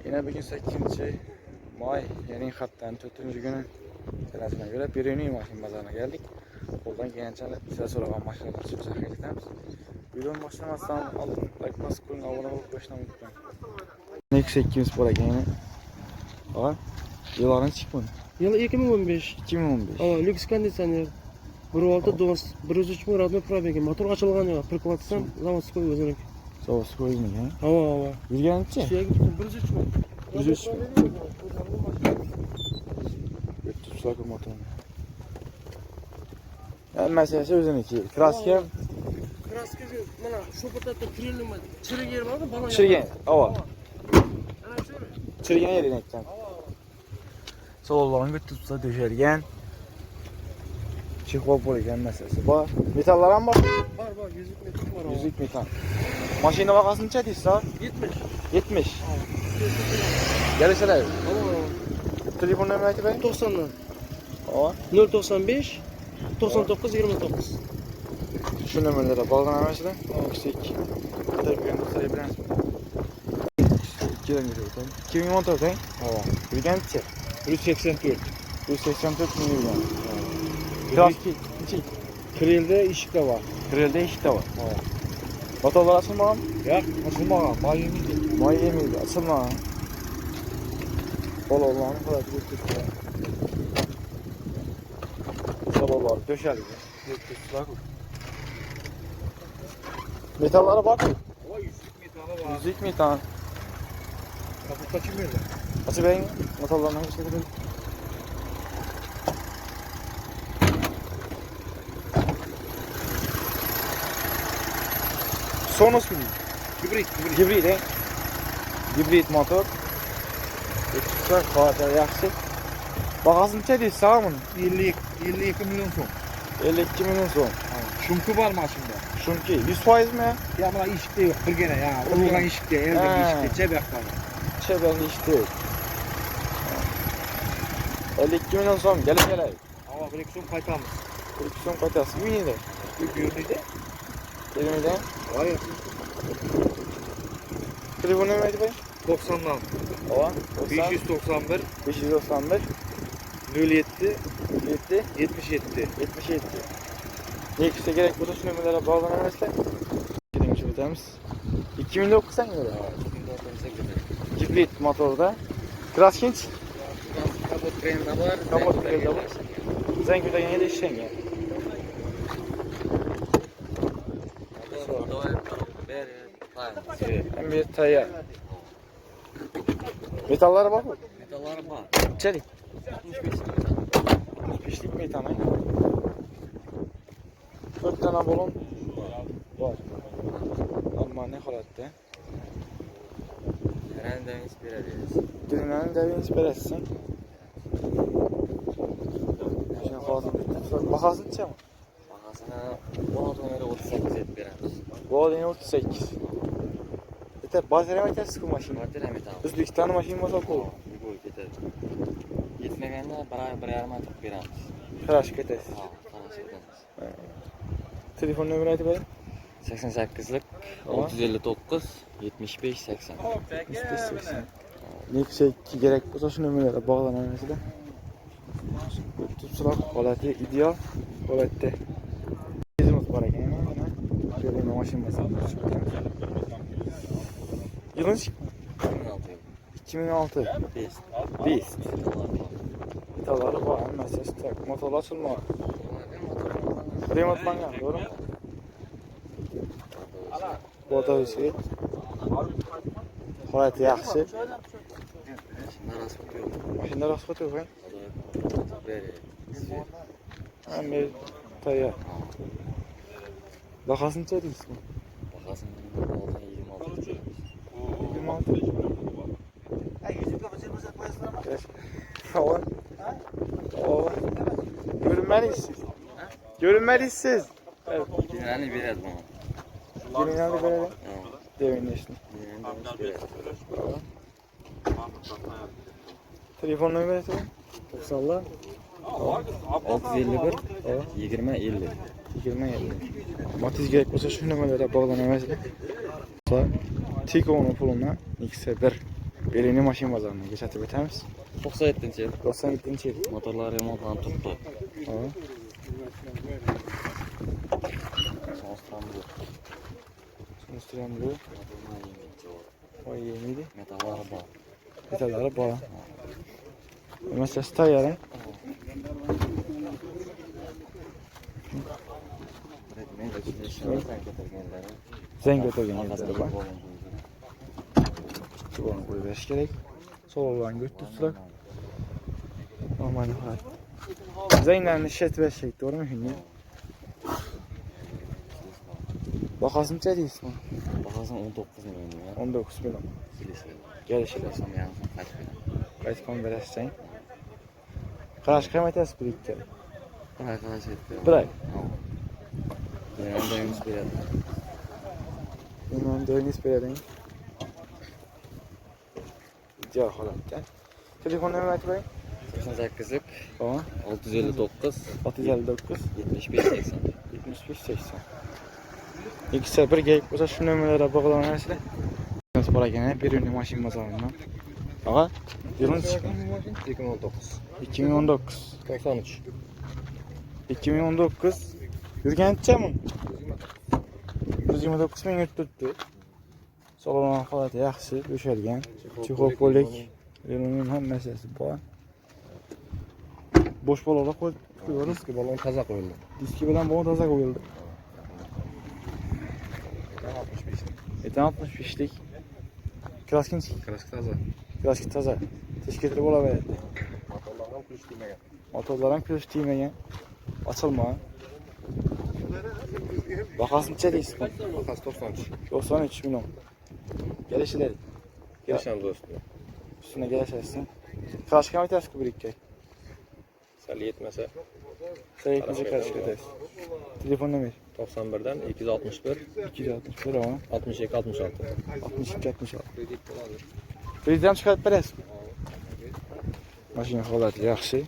Yine bugün 8. May yeni hattan 4. günün senesine göre bir yeni maşin pazarına geldik. Oradan gençlerle size sorulan maşinler çıkacak edeceğiz. Videonun başlamasından alın, like basıp koyun, abone olup başına unutmayın. Next 8. Bora yeni. Aa, yılların çıkmadı. Yılı 2015. 2015. Aa, lüks kondisyoner. 1.6 DOS, 103 mü radyo probegi. Motor açılgan ya. Prikvatsam zaman koy özünük. Soğusu koyun ya. Hava. Yürgen içi? Şeye gittim 103 mü? 103 mü? Tutsak o motorunu. Yani meselesi özüneki. Kraske. Kraske mana şu patatta kirli mi? Çırık yer var da bana. Çirgen. Ava. Ana şöyle. Çirgen yerin ekten. Sollarını tutsa döşergen. Çıkıp bo'lgan meselesi var. Metallar mı var? Var yüzük metal var. Yüzük metal. Maşina vakası neçe deysiz abi? 70. 70. Gelirseler. Telefon numarayı aytayım. 90'dan. Ava. 095 99 29. Şu numarlara bağlanamazsın. Yüksek. Tabii gösterebilirsiniz. 2'den geliyor tabii. 2014 değil? Ava. Bilgen neçe? 184. 184 milyon. Kraski. Neçe? Kırıldı ışık da var. Kırıldı ışık da var. Motorlar açılmagan. Ya açılmagan. Mayımız May yemiydi, açılmagan. Bol olanı kadar götürdü. Sabahlar döşerdi. Metallara bak. o yüzük metalı var. Yüzük metal. Kapı kaçırmıyor da. Açı ben metallarına bir şey dedim. Sonos mu? Hibrit. Hibrit he? Hibrit motor. Çok fazla yaxşı. Bahası neçe deysiz sağ mı? 52 milyon son. 52 milyon son. Şunku var maşında. Şunki 100% mi? Ya bana ışık da yok. Bir gene ya. Ulgan ışık da. Eldeki He. ışık da. Cebek var. Çeben işte yok. 52 milyon son. Gelin. Ama direksiyon kaytamız. Son katası. Mini de. Bir yönüydü. Elimde. Hayır. Telefon numaraydı bey? 90'dan. Ova. 591 591 07 7 77. 77. Ne işte gerek bu şu numaralara bağlanamazlar. Gidelim şu bitemiz. 2009 sen göre. Hibrit motorda. Kraskinç. Kapot kremde var. Kapot kremde var. Zenkü'de yine de işen ya. Hem bir tayar. Metallara bak mı? Metallar var. Çelik. 65'lik metal ha. 4 tane balon var. Ama ne halatta? Nereden inspire ederiz? Dünyanın devi inspirasyon. Şimdi fazla bir bakasın neçe mi? Bakasına 16 numara 38 et veremiz. Bu adını 38. Yeter, batarya mı yetersiz bu maşın? Batarya metal. Özbekistan maşın olsa kol. Bir boy yeter. Yetmegende bir yarım atıp veremiz. Tıraş yetersiz. Tanış ederiz. Telefon numarayı aytayım. 88'lik 659 75 80. 80. Ne şey ki gerek olsa şu numaralara bağlanamazlar. Tutsular holatı ideal holatda. Bizimiz var ekan mana. Şöyle maşın mesela. Yılın 2006. 5. Metalları var, meselesi tek. Motorlar açılma. Remontlangan, doğru mu? Bu da şey. Holatı yaxşı. Maşında rasxat yo'q, ha? Hem bir tayyor. Bahası neçe deysiz bu? Bakasın 26. 26. Hava. Hava. Görünmeliyiz. Görünmeliyiz. Evet. Dinlerini veririz bana. Görünmeli böyle. Demin işte. Dinlerini veririz. Telefon numarası 90'lar 651 20 50. 20 50. Matiz gerek olsa şu numaralara bağlanamazlar. Tiko'nun puluna X1 Belini maşin bazarına geçatib etamiz. 97-nji yil. 97-nji yil. Motorlar remontlanib turibdi. Sonstremli. Oy yemiydi. Metallari bor. Metallari bor. Mesela tayyor. Zeng o'tirganlar bor. Bunu qo'yib berish kerak. So'llarni götürsak. Normal holat. Zenglarni ishlatib berishak, to'g'rimi shunga? Bahosini deysizmi? Bahosini 19 million ya. 19 million. Kelishilib ham Qaytib berasizsan. Qarash qamatasiz bu ikki. qarash etdi. Bir oy. Men doimiz beradi. Men doimiz beradi. Joy holatda. Telefon nomerini aytib bering. 88'lik Tamam. 659 659 75 80. 75 80. İkisi bir gelip olsa şu nömerlere bağlanırsınız. Nasıl para gene bir ünlü maşin bazarından. Ağa, yılın çıkın. 2019. 2019. 93. 2019. Yürgenççe mi? 129 bin yurt tuttu. Solanan falatı yaxşı, düşergen. Çikopolik. Yılının hem meselesi bu. Boş balola koyuyoruz. Diski balon taza qo'yildi. Diski bilen bana taza koyuldu. 65'lik. Kraskinski. Krask taza. Kraski taza. Teşkilleri olabildi. Motorlardan kulish deymagan. Motorların kürüş değmeyen. Açılma. Bakasın çeliyiz. Bahos 93. 93 milyon. Gelişileri. Yaşam dostu. Üstüne gelişersin. Kraski kamet yazık bu birlikte. Sal yetmese Sen yetmece kraski ederiz. Telefon numara. 91'den 261 261 ama. 62 66. 62 66. Krediden çıkartıp veririz. Maşın holatı yaxşı.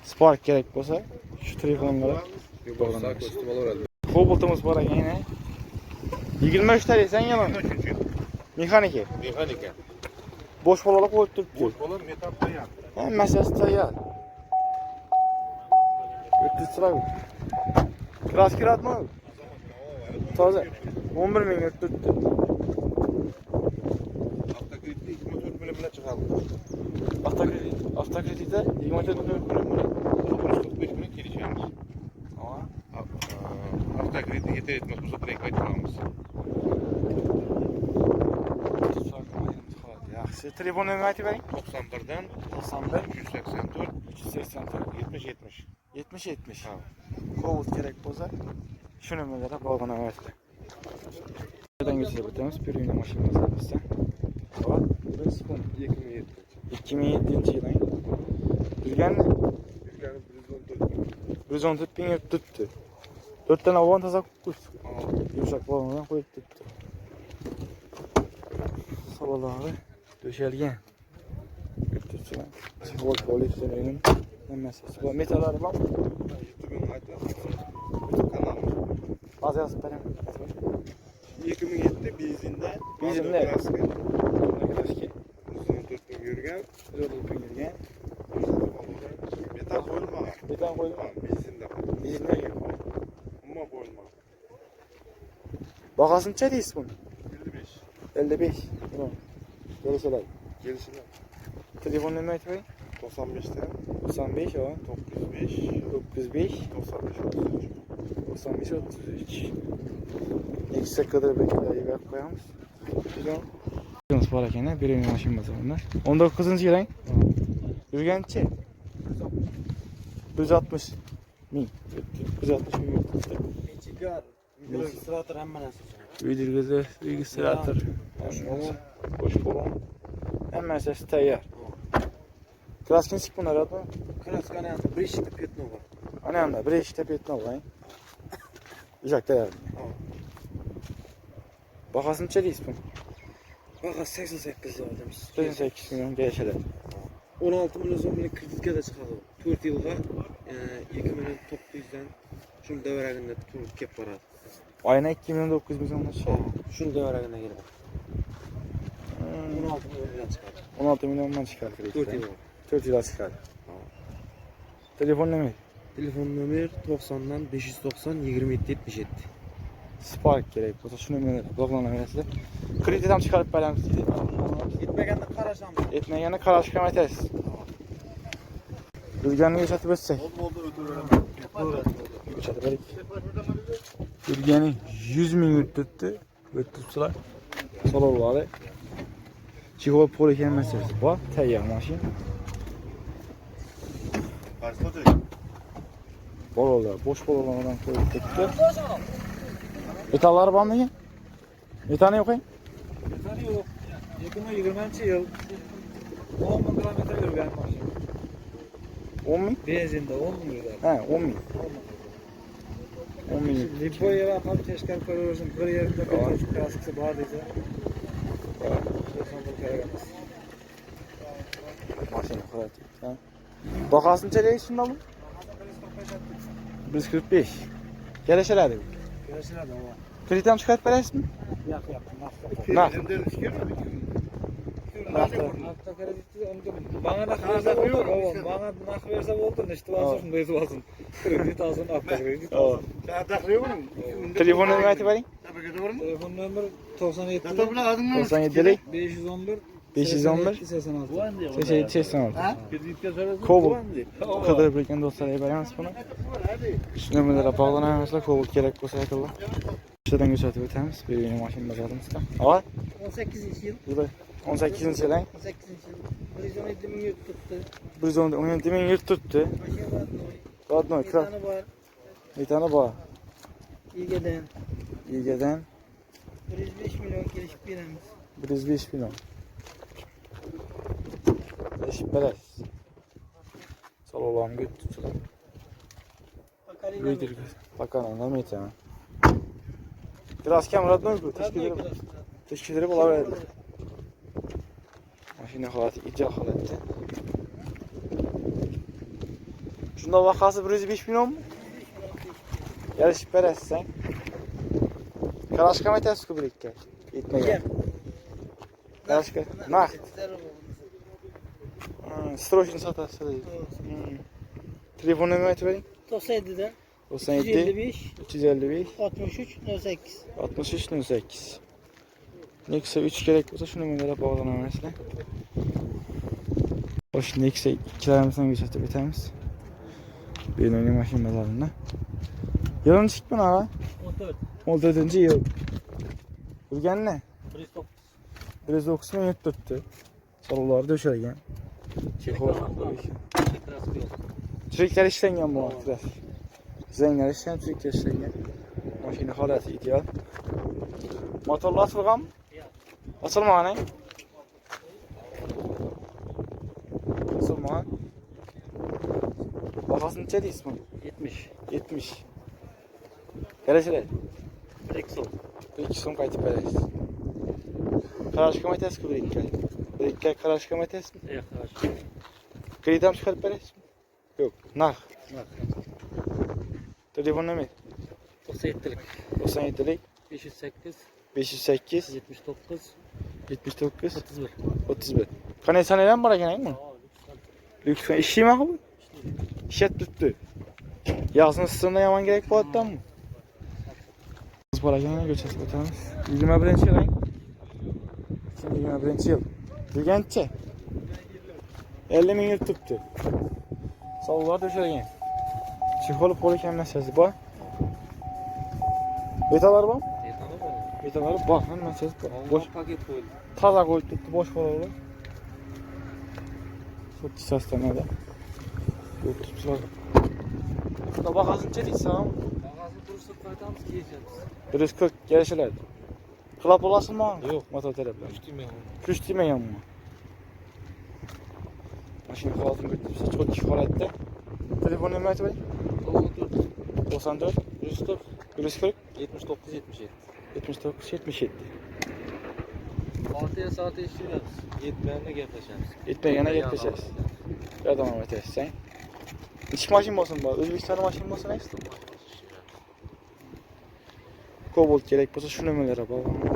Spark gerek olsa şu telefonlara Bo'lsa ko'rsatib olaveradi. Kobaltımız var yine. 23 tane sen yalan. Mexaniki. Mexanika. Boş bolalı koyup duruptu. Boş bola metal qo'yadi. Hem meselesi tayyor. Ötüz sıra. Kras kirat mı? Taze. 11 bin ötüz. Avtokreditda 24 million bilan chiqadi. Avtokreditde 24 milyon. 945 million kelishamiz. Ama Avtokreditda yetar etmas bo'lsa direkt qaytaramiz. yaxshi. Telefon nomerini aytib bering. 91'den 91 384 384 70 70. 70 70. Kovult gerek bo'lsa shu nomerlarga bog'lanaveradi. Buradan geçecek ötemiz bir ünlü maşinimiz var bizde. Hava. 2007. 2007 yılın. Bilgen ne? 114 bin yurt tuttu. 4 tane havan taza kuş. Yumuşak balondan koyup tuttu. Salaları döşelgen. Yurt tuttu lan. Sıfır polisyonunun meselesi. Bu metalları var mı? YouTube'un kanalım. Az yazıp benim. 2007'de Bizinde. Bizinde. Kraski. Kraski. 114 bin yurgan. 114 bin yurgan. Metal qo'yilmagan. Metal koydum. Bizinde. Bizinde gel. Ammo qo'yilmagan. Bakasınca deyiz bunu. 55. 55. Tamam. Gelişeler. Gelişine. Telefon numarayı aytmayın. 95'ten 95 o. 905 905 95 33. 95 33. Yüksek kadar bekleyi ver koyalım. Yalnız para kene bir ünlü maşin bazarında. 19. yılın. Yürgençi. 160 bin. 160 bin yurttu. Michigan. Registrator hamma narsa. Uydirgizde registrator. Boş bolon. Hemen ses tayyor. Kraskinsik bunlar adı mı? Krask ana bir ishda petno bor. Anamda bir işte petno var. Uzak da yardım. Bakasını çeliyiz bunu. Baha 88 yordamiz. 88 milyon gelişeler. 16 million so'mlik kreditga da chiqadi. 4 yilga 2 million 900 dan shuni davraganda turib kelib boradi. Ayna 2 milyon 900 bin so'mdan tushadi. Shunday oragina kelib. 16 milliondan chiqadi. 16 milyondan chiqadi 4 kreditdan. yil. 4 yilda chiqadi. Telefon nima? Telefon nomer 90dan 590 27 77. Spark kerak bo'lsa shuni men bog'lanaverasizlar. Kredit ham chiqarib beramiz deydi. Yetmaganda qarashamiz. Etmaganda qarashga ham aytasiz. Yurganini ko'rsatib o'tsak. Ko'rsatib berik. Yurgani 100 ming o'tibdi. O'tibsizlar. Solovlari. Chigol polikan masalasi bor. Tayyor mashina. Bolalar, boş bolalardan koyup ketdi. Metallar bormi? Metani yo'q. Metani yo'q. 2020-yil 10 ming kilometr yurgan mashina. 10 ming? Benzinda 10 ming yurgan. Ha, 10 ming. 10 ming. Lipoya raqam teskari ko'raversin. Bir yerda bir klassisi bor desa. Mashina qiladi. Ha. Bahosini nechaga shundami? 145. Kelishiladi. Kelishiladi o. Kredit ham chiqarib berasizmi? Yo'q. Naq. Hafta kreditni bana naq bersa bo'ldi. Bana naq bersa bo'ldi. Nechta olsin, shunday olsin. Kredit olsin, hafta kredit. Telefonni nima aytib bering? Telefon nomer 97 97lik 511 511 86. 8786. Kobul. Qidirib ekan do'stlarga beramiz buni. Shu nomerlarga bog'lanamizlar, kobul kerak bo'lsa aytinglar. Ishdan ko'rsatib o'tamiz. Bergan mashina bajarimizda. Ava? 18-yil. 18-yil. 18-yil. 117 ming yurt tuttu. 117 ming yurt tutdi. Mashina Rodnoy, kira. tane var. Metani bor. İlgeden. Yegadan 105 milyon gelişip veremiz. 105 milyon. Beş beres. Salolağım götürsün. Bakalım. Büyüdür. Bakalım ne meyteme. Biraz kem Rodnoy bu. Teşkileri bulaverdi. Mashina holati ijro holatda. Shunda vaqasi 105 millionmi? Yarashib berasiz sen. Qarashga ham aytasiz-ku birikka. Yetmagan. Qarashga naqd. Stroshni sotasiz. Telefon nomerini aytib bering. 97'den 97 355 63 08. 63 08. Nexia 3 kerak bo'lsa shuni menga bog'lanaverasizlar. Xo'sh, Nexia 2'lerimizdan ko'rsatib o'tamiz. Beno'ning mashinalarini. Yilini chiqibmi ha? 14. 14-yil. Yurganni? 109. 109 ming yurt turibdi. Solovlari döşelgan. Tiriklari ishlangan bu vaqtda. Zanglar ishlangan, tiriklari ishlangan. Mashina holati ideal. Motorlar ochilganmi? Ochilmagan. Açılmagan. Bahasini necha deysiz buni? 70. 70. Kelishiladi. 1 so'm. 2 so'm qaytib berasiz. Qarashga aytasiz-ku birikka qarashga aytasizmi? Yo'q, Kredit ham chiqarib berasizmi? Yo'q, naqd. Telefon nomer 97'lik 97lik 508 508 79 79 31. 31. Qanday sanalar bor ekan bu? Lüks ishlaymi bu? Ishlab turibdi. Yazın ısısında yaman gerek bu addan mı? Biz bor ekan ko'rsatib o'tamiz. 21-yil ayng. 21-yil. Bilgancha 50 ming yil turibdi. Savlar döşelgan. Psixolog bo'likan narsasi bor. Betalar bormi? Betalar bor, hammasi bor. Bosh paket qo'yildi. toza qo'yib turibdi bosh bolalar. Sut sistemida. Yo'qlar. Bunda bahasini necha deysiz? Bag'asini turishib qaytamiz, kiyishamiz. 140 kelishiladi. Qilib olasizmi? Yo'q. Motor taraflar. Tushmayman. Kuch demayapman. Mashina holatini ko'ribsiz, çok holatda. Telefon nomerini aytib bering. 94 140 140 79 77. 79 77. 6'ya saat işleyemiz. Yetmeyene gaplashamiz. Yetmaganda gaplashasiz. Yordam etasiz sen. Ichki mashina bo'lsin bu. O'zbekistonda mashina bo'lsin aytdim. Kobolt gerek bolsa şu nemelere bağlan.